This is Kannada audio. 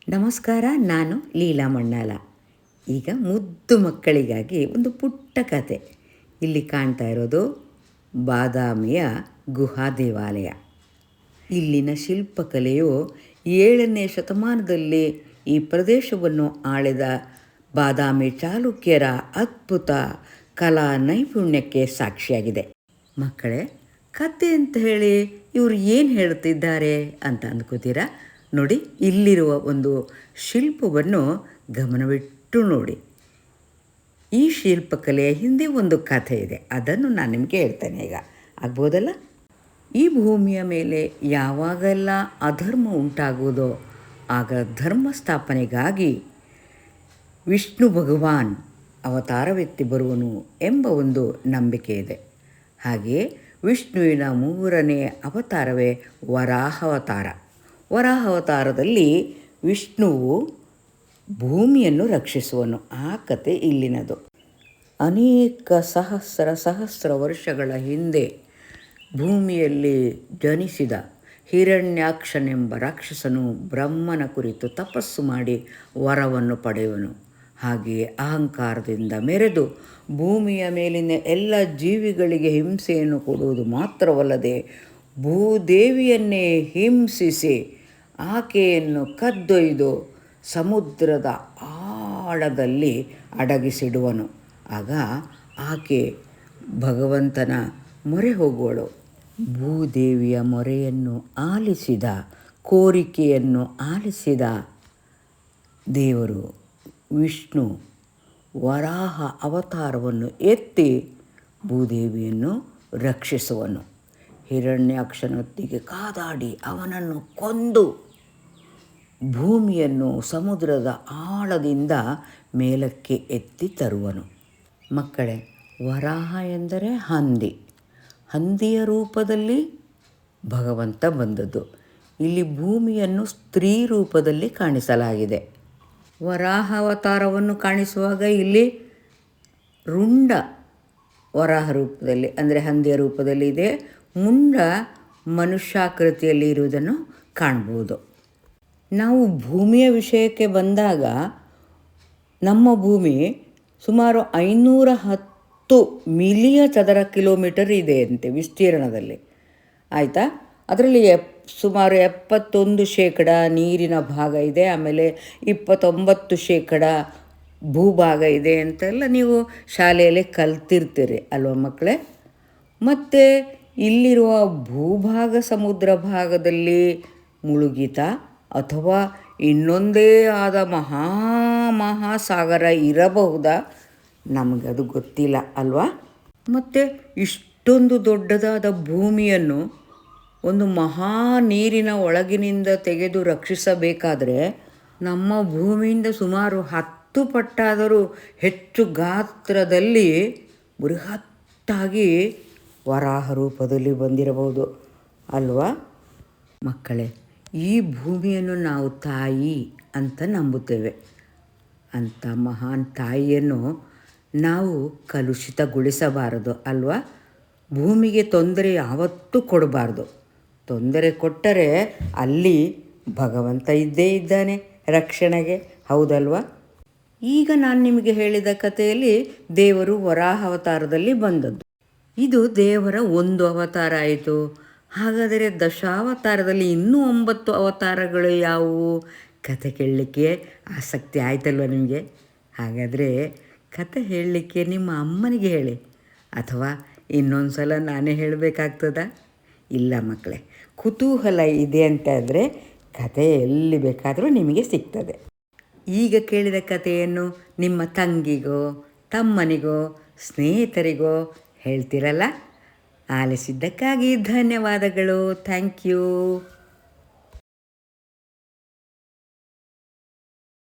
ನಮಸ್ಕಾರ, ನಾನು ಲೀಲಾ ಮಣ್ಣಾಲ. ಈಗ ಮುದ್ದು ಮಕ್ಕಳಿಗಾಗಿ ಒಂದು ಪುಟ್ಟ ಕತೆ. ಇಲ್ಲಿ ಕಾಣ್ತಾ ಇರೋದು ಬಾದಾಮಿಯ ಗುಹಾ ದೇವಾಲಯ. ಇಲ್ಲಿನ ಶಿಲ್ಪಕಲೆಯು 7ನೇ ಶತಮಾನದಲ್ಲಿ ಈ ಪ್ರದೇಶವನ್ನು ಆಳಿದ ಬಾದಾಮಿ ಚಾಲುಕ್ಯರ ಅದ್ಭುತ ಕಲಾ ನೈಪುಣ್ಯಕ್ಕೆ ಸಾಕ್ಷಿಯಾಗಿದೆ. ಮಕ್ಕಳೇ, ಕತೆ ಅಂತ ಹೇಳಿ ಇವರು ಏನು ಹೇಳ್ತಿದ್ದಾರೆ ಅಂತ ಅಂದ್ಕೋತೀರಾ? ನೋಡಿ, ಇಲ್ಲಿರುವ ಒಂದು ಶಿಲ್ಪವನ್ನು ಗಮನವಿಟ್ಟು ನೋಡಿ. ಈ ಶಿಲ್ಪಕಲೆಯ ಹಿಂದೆ ಒಂದು ಕಥೆ ಇದೆ, ಅದನ್ನು ನಾನು ನಿಮಗೆ ಹೇಳ್ತೇನೆ. ಈಗ ಆಗ್ಬೋದಲ್ಲ? ಈ ಭೂಮಿಯ ಮೇಲೆ ಯಾವಾಗೆಲ್ಲ ಅಧರ್ಮ ಉಂಟಾಗುವುದೋ ಆಗ ಧರ್ಮ ಸ್ಥಾಪನೆಗಾಗಿ ವಿಷ್ಣು ಭಗವಾನ್ ಅವತಾರವೆತ್ತಿ ಬರುವನು ಎಂಬ ಒಂದು ನಂಬಿಕೆ ಇದೆ. ಹಾಗೆಯೇ ವಿಷ್ಣುವಿನ 3ನೇ ಅವತಾರವೇ ವರಾಹಾವತಾರ. ವರಾಹಾವತಾರದಲ್ಲಿ ವಿಷ್ಣುವು ಭೂಮಿಯನ್ನು ರಕ್ಷಿಸುವನು. ಆ ಕತೆ ಇಲ್ಲಿನದು. ಅನೇಕ ಸಹಸ್ರ ವರ್ಷಗಳ ಹಿಂದೆ ಭೂಮಿಯಲ್ಲಿ ಜನಿಸಿದ ಹಿರಣ್ಯಾಕ್ಷನೆಂಬ ರಾಕ್ಷಸನು ಬ್ರಹ್ಮನ ಕುರಿತು ತಪಸ್ಸು ಮಾಡಿ ವರವನ್ನು ಪಡೆಯುವನು. ಹಾಗೆಯೇ ಅಹಂಕಾರದಿಂದ ಮೆರೆದು ಭೂಮಿಯ ಮೇಲಿನ ಎಲ್ಲ ಜೀವಿಗಳಿಗೆ ಹಿಂಸೆಯನ್ನು ಕೊಡುವುದು ಮಾತ್ರವಲ್ಲದೆ ಭೂದೇವಿಯನ್ನೇ ಹಿಂಸಿಸಿ ಆಕೆಯನ್ನು ಕದ್ದೊಯ್ದು ಸಮುದ್ರದ ಆಳದಲ್ಲಿ ಅಡಗಿಸಿಡುವನು. ಆಗ ಆಕೆ ಭಗವಂತನ ಮೊರೆ ಹೋಗುವಳು. ಭೂದೇವಿಯ ಮೊರೆಯನ್ನು ಆಲಿಸಿದ, ಕೋರಿಕೆಯನ್ನು ಆಲಿಸಿದ ದೇವರು ವಿಷ್ಣು ವರಾಹ ಅವತಾರವನ್ನು ಎತ್ತಿ ಭೂದೇವಿಯನ್ನು ರಕ್ಷಿಸುವನು. ಹಿರಣ್ಯಾಕ್ಷನೊತ್ತಿಗೆ ಕಾದಾಡಿ ಅವನನ್ನು ಕೊಂದು ಭೂಮಿಯನ್ನು ಸಮುದ್ರದ ಆಳದಿಂದ ಮೇಲಕ್ಕೆ ಎತ್ತಿ ತರುವನು. ಮಕ್ಕಳೇ, ವರಾಹ ಎಂದರೆ ಹಂದಿಯ ರೂಪದಲ್ಲಿ ಭಗವಂತ ಬಂದದ್ದು. ಇಲ್ಲಿ ಭೂಮಿಯನ್ನು ಸ್ತ್ರೀ ರೂಪದಲ್ಲಿ ಕಾಣಿಸಲಾಗಿದೆ. ವರಾಹ ಅವತಾರವನ್ನು ಕಾಣಿಸುವಾಗ ಇಲ್ಲಿ ರುಂಡ ವರಾಹ ರೂಪದಲ್ಲಿ, ಅಂದರೆ ಹಂದಿಯ ರೂಪದಲ್ಲಿ ಇದೆ. ಮುಂಡ ಮನುಷ್ಯಾಕೃತಿಯಲ್ಲಿ ಇರುವುದನ್ನು ಕಾಣ್ಬೋದು. ನಾವು ಭೂಮಿಯ ವಿಷಯಕ್ಕೆ ಬಂದಾಗ ನಮ್ಮ ಭೂಮಿ ಸುಮಾರು 510 ಮಿಲಿಯನ್ ಚದರ ಕಿಲೋಮೀಟರ್ ಇದೆ ಅಂತೆ ವಿಸ್ತೀರ್ಣದಲ್ಲಿ. ಆಯಿತಾ? ಅದರಲ್ಲಿ ಸುಮಾರು 71% ನೀರಿನ ಭಾಗ ಇದೆ, ಆಮೇಲೆ 29% ಭೂಭಾಗ ಇದೆ ಅಂತೆಲ್ಲ ನೀವು ಶಾಲೆಯಲ್ಲಿ ಕಲ್ತಿರ್ತೀರಿ ಅಲ್ವ ಮಕ್ಕಳೇ? ಮತ್ತು ಇಲ್ಲಿರುವ ಭೂಭಾಗ ಸಮುದ್ರ ಭಾಗದಲ್ಲಿ ಮುಳುಗಿತ ಅಥವಾ ಇನ್ನೊಂದೇ ಆದ ಮಹಾಸಾಗರ ಇರಬಹುದಾ? ನಮಗದು ಗೊತ್ತಿಲ್ಲ ಅಲ್ವಾ? ಮತ್ತು ಇಷ್ಟೊಂದು ದೊಡ್ಡದಾದ ಭೂಮಿಯನ್ನು ಒಂದು ಮಹಾ ನೀರಿನ ಒಳಗಿನಿಂದ ತೆಗೆದು ರಕ್ಷಿಸಬೇಕಾದರೆ ನಮ್ಮ ಭೂಮಿಯಿಂದ ಸುಮಾರು 10 ಪಟ್ಟಾದರೂ ಹೆಚ್ಚು ಗಾತ್ರದಲ್ಲಿ ಬೃಹತ್ತಾಗಿ ವರಾಹ ರೂಪದಲ್ಲಿ ಬಂದಿರಬಹುದು ಅಲ್ವಾ ಮಕ್ಕಳೇ? ಈ ಭೂಮಿಯನ್ನು ನಾವು ತಾಯಿ ಅಂತ ನಂಬುತ್ತೇವೆ. ಅಂಥ ಮಹಾನ್ ತಾಯಿಯನ್ನು ನಾವು ಕಲುಷಿತಗೊಳಿಸಬಾರದು ಅಲ್ವಾ? ಭೂಮಿಗೆ ತೊಂದರೆ ಯಾವತ್ತೂ ಕೊಡಬಾರ್ದು. ತೊಂದರೆ ಕೊಟ್ಟರೆ ಅಲ್ಲಿ ಭಗವಂತ ಇದ್ದೇ ಇದ್ದಾನೆ ರಕ್ಷಣೆಗೆ, ಹೌದಲ್ವಾ? ಈಗ ನಾನು ನಿಮಗೆ ಹೇಳಿದ ಕಥೆಯಲ್ಲಿ ದೇವರು ವರಾಹ ಅವತಾರದಲ್ಲಿ ಬಂದದ್ದು. ಇದು ದೇವರ ಒಂದು ಅವತಾರ ಆಯಿತು. ಹಾಗಾದರೆ ದಶಾವತಾರದಲ್ಲಿ ಇನ್ನೂ 9 ಅವತಾರಗಳು ಯಾವುವು? ಕತೆ ಕೇಳಲಿಕ್ಕೆ ಆಸಕ್ತಿ ಆಯ್ತಲ್ವ ನಿಮಗೆ? ಹಾಗಾದರೆ ಕತೆ ಹೇಳಲಿಕ್ಕೆ ನಿಮ್ಮ ಅಮ್ಮನಿಗೆ ಹೇಳಿ, ಅಥವಾ ಇನ್ನೊಂದು ಸಲ ನಾನೇ ಹೇಳಬೇಕಾಗ್ತದಾ? ಇಲ್ಲ ಮಕ್ಕಳೇ, ಕುತೂಹಲ ಇದೆ ಅಂತಾದರೆ ಕತೆ ಎಲ್ಲಿ ಬೇಕಾದರೂ ನಿಮಗೆ ಸಿಗ್ತದೆ. ಈಗ ಕೇಳಿದ ಕಥೆಯನ್ನು ನಿಮ್ಮ ತಂಗಿಗೋ, ತಮ್ಮನಿಗೋ, ಸ್ನೇಹಿತರಿಗೋ ಹೇಳ್ತಿರಲ್ಲ? ಆಲಿಸಿದ್ದಕ್ಕಾಗಿ ಧನ್ಯವಾದಗಳು. Thank you.